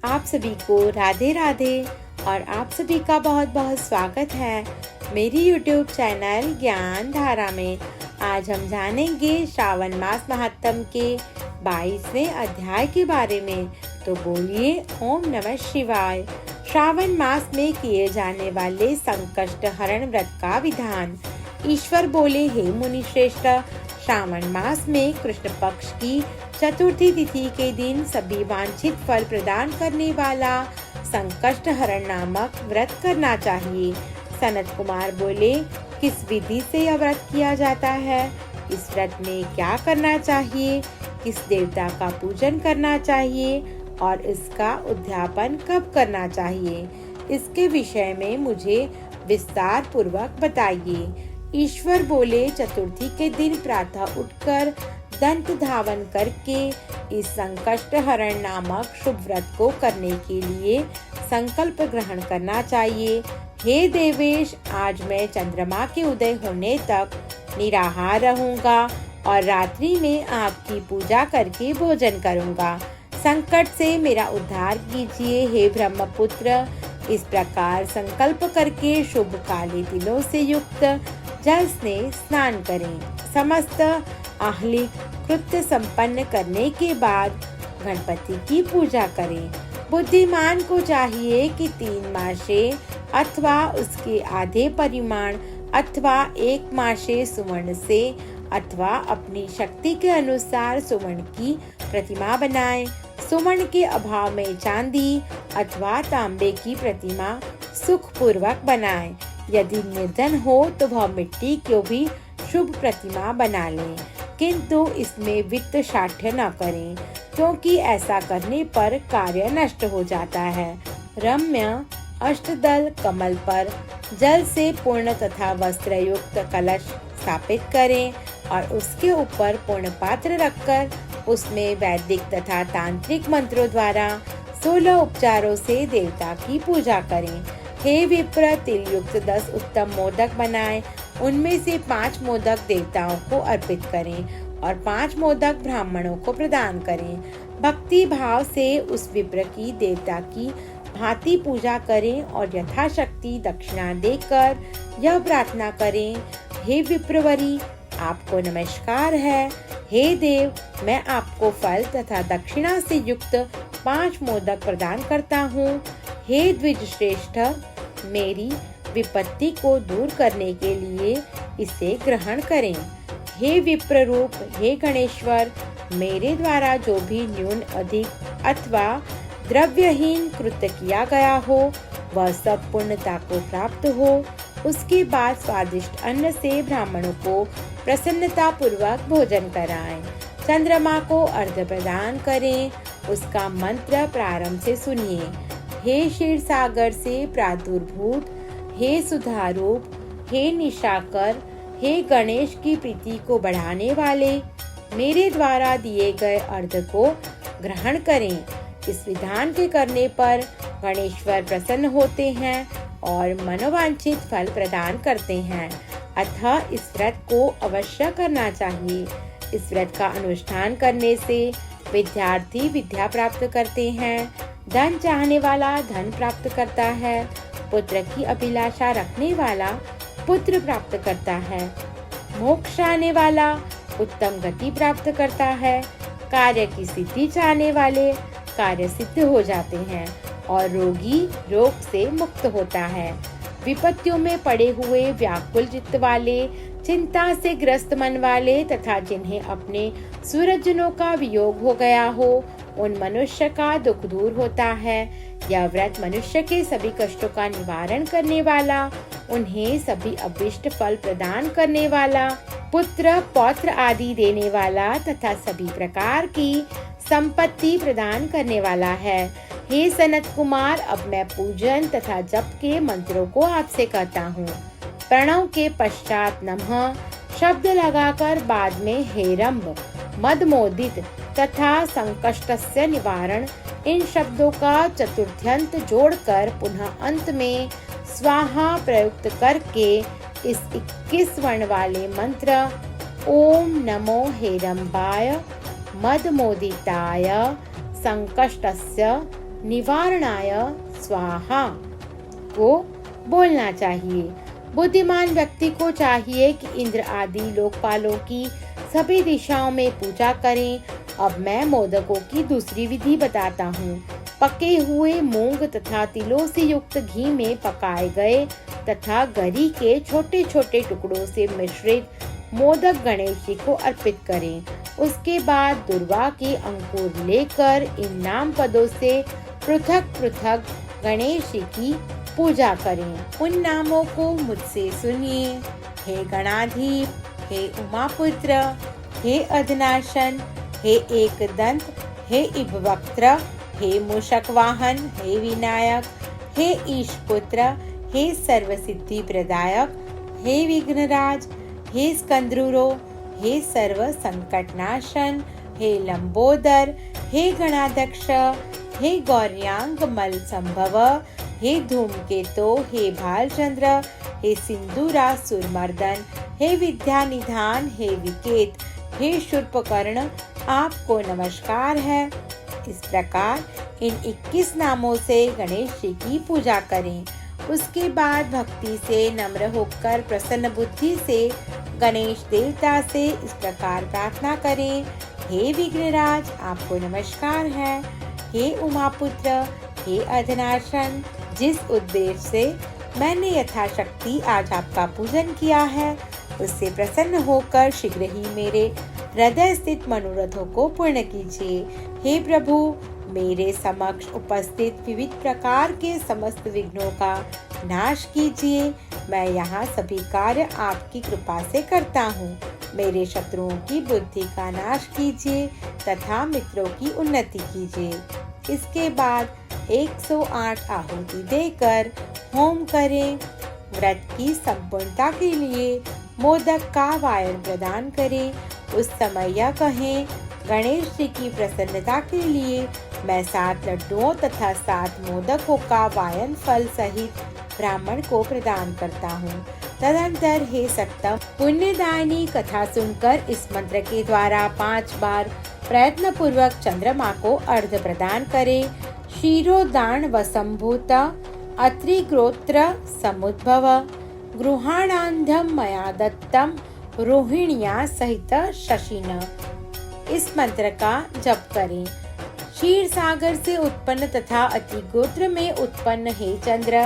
आप सभी को राधे राधे और आप सभी का बहुत बहुत स्वागत है मेरी YouTube चैनल ज्ञान धारा में। आज हम जानेंगे श्रावण मास महात्म के 22वें अध्याय के बारे में। तो बोलिए ओम नमः शिवाय। श्रावण मास में किए जाने वाले संकष्ट हरण व्रत का विधान। ईश्वर बोले, हे मुनि श्रेष्ठ, श्रावण मास में कृष्ण पक्ष की चतुर्थी तिथि के दिन सभी वांछित फल प्रदान करने वाला संकष्ट हरण नामक व्रत करना चाहिए। सनत कुमार बोले, किस विधि से यह व्रत किया जाता है? इस व्रत में क्या करना चाहिए? किस देवता का पूजन करना चाहिए और इसका उद्यापन कब करना चाहिए? इसके विषय में मुझे विस्तार पूर्वक बताइए। ईश्वर बोले, चतुर्थी के दिन प्रातः उठकर दंत धावन करके इस संकष्ट हरण नामक शुभ व्रत को करने के लिए संकल्प ग्रहण करना चाहिए। हे देवेश, आज मैं चंद्रमा के उदय होने तक निराहार रहूंगा और रात्रि में आपकी पूजा करके भोजन करूंगा। संकट से मेरा उद्धार कीजिए। हे ब्रह्मपुत्र, इस प्रकार संकल्प करके शुभ काले तिलों से युक्त जल से स्नान करें। समस्त आहलिक कृत्य संपन्न करने के बाद गणपति की पूजा करें। बुद्धिमान को चाहिए कि 3 मासे अथवा उसके आधे परिमाण अथवा 1 मासे सुवर्ण से अथवा अपनी शक्ति के अनुसार सुवर्ण की प्रतिमा बनाए। सुवर्ण के अभाव में चांदी अथवा तांबे की प्रतिमा सुख पूर्वक बनाए। यदि निर्धन हो तो वह मिट्टी की भी शुभ प्रतिमा बना ले, किंतु इसमें वित्त शाठ्य न करें, क्योंकि ऐसा करने पर कार्य नष्ट हो जाता है। रम्य अष्टदल कमल पर जल से पूर्ण तथा वस्त्र युक्त कलश स्थापित करें और उसके ऊपर पूर्ण पात्र रखकर उसमें वैदिक तथा तांत्रिक मंत्रों द्वारा 16 उपचारों से देवता की पूजा करें। हे विप्र, तिल युक्त 10 उत्तम मोदक बनाएं। उनमें से 5 मोदक देवताओं को अर्पित करें और 5 मोदक ब्राह्मणों को प्रदान करें। भक्ति भाव से उस विप्र की देवता की भांति पूजा करें और यथाशक्ति दक्षिणा देकर यह प्रार्थना करें, हे विप्रवरी, आपको नमस्कार है। हे देव, मैं आपको फल तथा दक्षिणा से युक्त 5 मोदक प्रदान करता हूँ। हे द्विज श्रेष्ठ, मेरी विपत्ति को दूर करने के लिए इसे ग्रहण करें। हे विप्र रूप, हे गणेश्वर, मेरे द्वारा जो भी न्यून अधिक अथवा द्रव्यहीन कृत्य किया गया हो वह सब पूर्णता को प्राप्त हो। उसके बाद स्वादिष्ट अन्न से ब्राह्मणों को प्रसन्नता पूर्वक भोजन कराएं। चंद्रमा को अर्घ्य प्रदान करें। उसका मंत्र प्रारंभ से सुनिए। हे क्षीर सागर से प्रादुर्भूत, हे सुधारूप, हे निशाकर, हे गणेश की प्रीति को बढ़ाने वाले, मेरे द्वारा दिए गए अर्घ्य को ग्रहण करें। इस विधान के करने पर गणेश्वर प्रसन्न होते हैं और मनोवांछित फल प्रदान करते हैं। अतः इस व्रत को अवश्य करना चाहिए। इस व्रत का अनुष्ठान करने से विद्यार्थी विद्या प्राप्त करते हैं, धन चाहने वाला धन प्राप्त करता है, पुत्र की अभिलाषा रखने वाला पुत्र प्राप्त करता है, मोक्ष चाहने वाला उत्तम गति प्राप्त करता है, कार्य की सिद्धि चाहने वाले कार्य सिद्ध हो जाते हैं और रोगी रोग से मुक्त होता है। विपत्तियों में पड़े हुए, व्याकुल चित्त वाले, चिंता से ग्रस्त मन वाले तथा जिन्हें अपने सूरजनों का वियोग हो गया हो, उन मनुष्य का दुख दूर होता है। यह व्रत मनुष्य के सभी कष्टों का निवारण करने वाला, उन्हें सभी अभिष्ट फल प्रदान करने वाला, पुत्र पौत्र आदि देने वाला तथा सभी प्रकार की संपत्ति प्रदान करने वाला है। हे सनत कुमार, अब मैं पूजन तथा जप के मंत्रों को आपसे कहता हूँ। प्रणव के पश्चात नमः शब्द लगाकर बाद में हेरम्ब, मदमोदित तथा संकष्टस्य निवारण, इन शब्दों का चतुर्थ्यंत जोड़कर पुनः अंत में स्वाहा प्रयुक्त करके इस 21 वर्ण वाले मंत्र ओम नमो हेरम्बाय मदमोदिताय संकष्टस्य निवारणाय स्वाहा को बोलना चाहिए। बुद्धिमान व्यक्ति को चाहिए कि इंद्र आदि लोकपालों की सभी दिशाओं में पूजा करें। अब मैं मोदकों की दूसरी विधि बताता हूँ। पके हुए मूंग तथा तिलों से युक्त घी में पकाए गए तथा गरी के छोटे छोटे टुकड़ों से मिश्रित मोदक गणेश जी को अर्पित करें। उसके बाद दुर्वा के अंकुर लेकर इन नाम पदों से पृथक पृथक गणेश जी की पूजा करें। उन नामों को मुझसे सुनिए। हे गणाधीप, हे उमापुत्र, हे अधनाशन, हे एकदंत, हे इभवक्त्र, हे मूषक वाहन, हे विनायक, हे ईशपुत्र, हे सर्वसिद्धि प्रदायक, हे विघ्नराज, हे स्कंद्रुरो, हे सर्व संकटनाशन, हे लंबोदर, हे गणाध्यक्ष, हे गौर्यांग मल संभव, हे धूमकेतो, हे भालचंद्र, हे सिंधुरा सुरमर्दन, हे विद्या निधान, हे विकेत, हे शूर्पकर्ण, आपको नमस्कार है। इस प्रकार इन 21 नामों से गणेश जी की पूजा करें। उसके बाद भक्ति से नम्र होकर प्रसन्न बुद्धि से गणेश देवता से इस प्रकार प्रार्थना करें। हे विघ्नराज, आपको नमस्कार है। हे उमापुत्र, हे अधनाशन, जिस उद्देश्य से मैंने यथाशक्ति आज आपका पूजन किया है, उससे प्रसन्न होकर शीघ्र ही मेरे हृदय स्थित मनोरथों को पूर्ण कीजिए। हे प्रभु, मेरे समक्ष उपस्थित विविध प्रकार के समस्त विघ्नों का नाश कीजिए। मैं यहाँ सभी कार्य आपकी कृपा से करता हूँ। मेरे शत्रुओं की बुद्धि का नाश कीजिए तथा मित्रों की उन्नति कीजिए। इसके बाद 108 आहुति देकर होम करें। व्रत की संपूर्णता के लिए मोदक का वायन प्रदान करें। उस समय यह कहें, गणेश जी की प्रसन्नता के लिए मैं 7 लड्डुओं तथा 7 मोदकों का वायन फल सहित ब्राह्मण को प्रदान करता हूँ। तदंतर हे सत्तम, पुण्यदायिनी कथा सुनकर इस मंत्र के द्वारा 5 बार प्रयत्न पूर्वक चंद्रमा को अर्घ्य प्रदान करें। क्षीरोदान वसंभूत अत्रिग्रोत्र समुद्भव गृहाणान्धम मया दत्तम रोहिण्या सहित शशिन। इस मंत्र का जप करें। क्षीर सागर से उत्पन्न तथा अतिगोत्र में उत्पन्न हे चंद्र,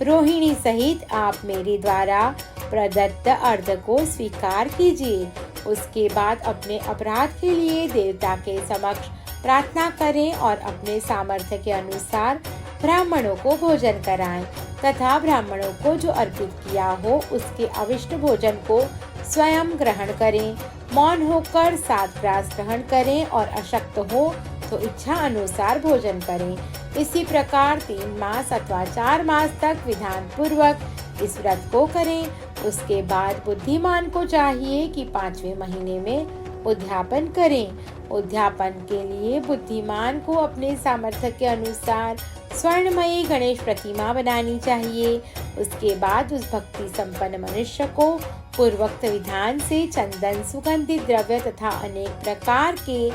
रोहिणी सहित आप मेरे द्वारा प्रदत्त अर्घ्य को स्वीकार कीजिए। उसके बाद अपने अपराध के लिए देवता के समक्ष प्रार्थना करें और अपने सामर्थ्य के अनुसार ब्राह्मणों को भोजन कराएं तथा ब्राह्मणों को जो अर्पित किया हो उसके अविष्ट भोजन को स्वयं ग्रहण करें। मौन होकर 7 ग्रास ग्रहण करें और अशक्त हो तो इच्छा अनुसार भोजन करें। इसी प्रकार 3 मास अथवा 4 मास तक विधान पूर्वक इस व्रत को करें। उसके बाद बुद्धिमान को चाहिए कि 5वें महीने में उद्यापन करें। उद्यापन के लिए बुद्धिमान को अपने सामर्थ्य के अनुसार स्वर्णमयी गणेश प्रतिमा बनानी चाहिए। उसके बाद उस भक्ति संपन्न मनुष्य को पूर्वोक्त विधान से चंदन, सुगंधित द्रव्य तथा अनेक प्रकार के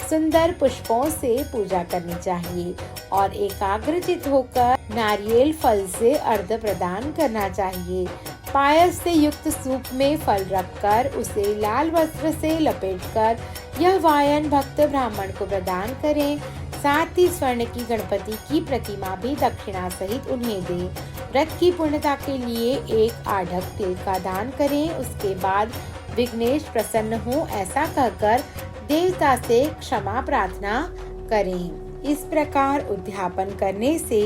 सुंदर पुष्पों से पूजा करनी चाहिए और एकाग्रचित होकर नारियल फल से अर्घ्य प्रदान करना चाहिए। पायस से युक्त सूप में फल रखकर उसे लाल वस्त्र से लपेटकर यह वायन भक्त ब्राह्मण को प्रदान करें। साथ ही स्वर्ण की गणपति की प्रतिमा भी दक्षिणा सहित उन्हें दें। व्रत की पूर्णता के लिए 1 आढ़क तिल का दान करें। उसके बाद विघ्नेश प्रसन्न हो ऐसा कहकर देवता से क्षमा प्रार्थना करें। इस प्रकार उद्यापन करने से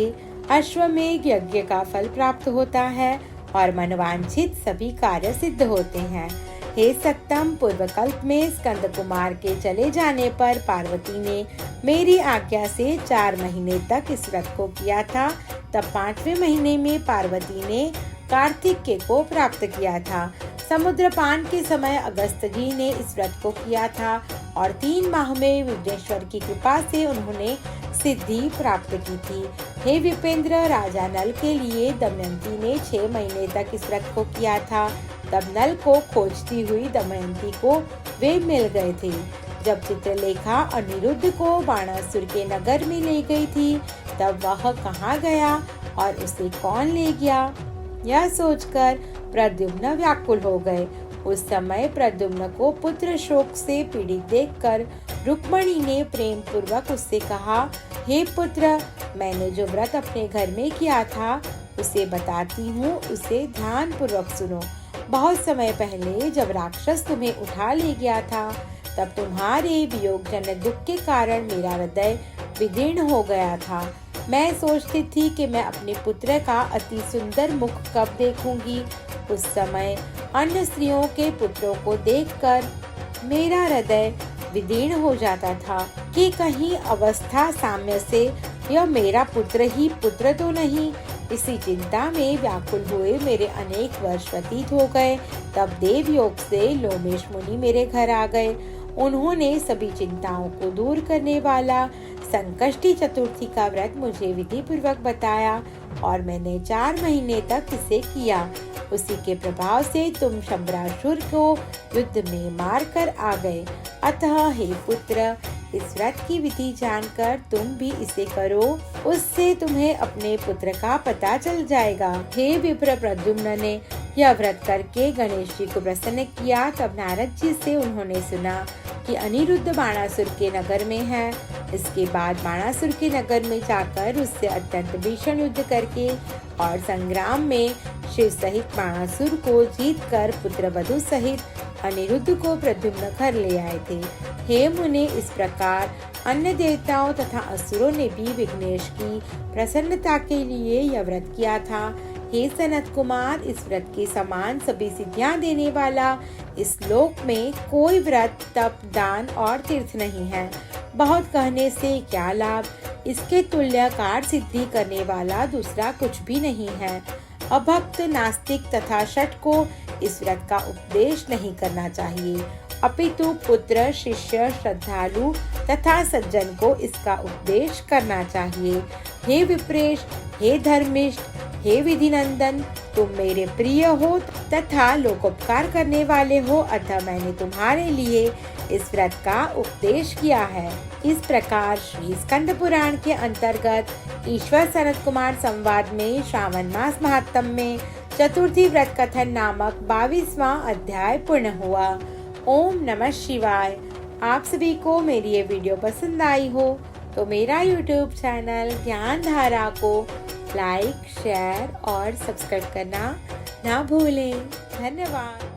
अश्वमेघ यज्ञ का फल प्राप्त होता है और मनवांछित सभी कार्य सिद्ध होते हैं। हे सत्तम, पूर्वकल्प में स्कंद कुमार के चले जाने पर पार्वती ने मेरी आज्ञा से 4 महीने तक इस व्रत को किया था। तब 5वें महीने में पार्वती ने कार्तिकेय को प्राप्त किया था। समुद्रपान के समय अगस्त जी ने इस व्रत को किया था और 3 माह में विघ्नेश्वर की कृपा से उन्होंने सिद्धि प्राप्त की थी। हे विपेंद्र, राजा नल के लिए दमयंती ने 6 महीने तक इस व्रत को किया था। तब नल को खोजती हुई दमयंती को वे मिल गए थे। जब चित्रलेखा अनिरुद्ध को बाणासुर के नगर में ले गई थी तब वह कहाँ गया और उसे कौन ले गया, यह सोचकर प्रद्युम्न व्याकुल हो गए। उस समय प्रद्युम्न को पुत्र शोक से पीड़ित देखकर रुक्मणी ने प्रेम पूर्वक उससे कहा, हे पुत्र, मैंने जो व्रत अपने घर में किया था उसे बताती हूँ, उसे ध्यान पूर्वक सुनो। बहुत समय पहले जब राक्षस तुम्हें उठा ले गया था, तब तुम्हारे वियोगजनक दुख के कारण मेरा हृदय विदीर्ण हो गया था। मैं सोचती थी कि मैं अपने पुत्र का अति सुंदर मुख कब देखूंगी। उस समय अन्य स्त्रियों के पुत्रों को देखकर मेरा हृदय विदीर्ण हो जाता था कि कहीं अवस्था साम्य से यह मेरा पुत्र ही पुत्र तो नहीं। इसी चिंता में व्याकुल हुए मेरे अनेक वर्ष व्यतीत हो गए। तब देवयोग से लोमेश मुनि मेरे घर आ गए। उन्होंने सभी चिंताओं को दूर करने वाला संकष्टी चतुर्थी का व्रत मुझे विधि पूर्वक बताया और मैंने 4 महीने तक इसे किया। उसी के प्रभाव से तुम शंबरासुर को युद्ध में मार कर आ गए। अतः हे पुत्र, इस व्रत की विधि जानकर तुम भी इसे करो, उससे तुम्हें अपने पुत्र का पता चल जाएगा। हे विप्र, प्रद्युम्न ने यह व्रत करके गणेश जी को प्रसन्न किया। तब नारद जी से उन्होंने सुना कि अनिरुद्ध बाणासुर के नगर में है। इसके बाद बाणासुर के नगर में जाकर उससे अत्यंत भीषण युद्ध करके और संग्राम में शिव सहित बाणासुर को जीतकर पुत्र वधु सहित अनिरुद्ध को प्रद्युम्न घर ले आए थे। हे मुने, इस प्रकार अन्य देवताओं तथा असुरों ने भी विघ्नेश की प्रसन्नता के लिए यह व्रत किया था। हे सनत कुमार, इस व्रत के समान सभी सिद्धियां देने वाला इस लोक में कोई व्रत, तप, दान और तीर्थ नहीं है। बहुत कहने से क्या लाभ, इसके तुल्य कार्य सिद्धि करने वाला दूसरा कुछ भी नहीं है। अभक्त, नास्तिक तथा शठ को इस व्रत का उपदेश नहीं करना चाहिए, अपितु पुत्र, शिष्य, श्रद्धालु तथा सज्जन को इसका उपदेश करना चाहिए। हे विप्रेश, हे धर्मिष्ठ, हे विधिनंदन, तुम मेरे प्रिय हो तथा लोकोपकार करने वाले हो, अतः मैंने तुम्हारे लिए इस व्रत का उपदेश किया है। इस प्रकार श्री स्कंद पुराण के अंतर्गत ईश्वर सनत कुमार संवाद में श्रावण मास महात्म्य में चतुर्थी व्रत कथन नामक 22वां अध्याय पूर्ण हुआ। ओम नमः शिवाय। आप सभी को मेरी ये वीडियो पसंद आई हो तो मेरा YouTube चैनल ज्ञान धारा को लाइक, शेयर और सब्सक्राइब करना ना भूलें। धन्यवाद।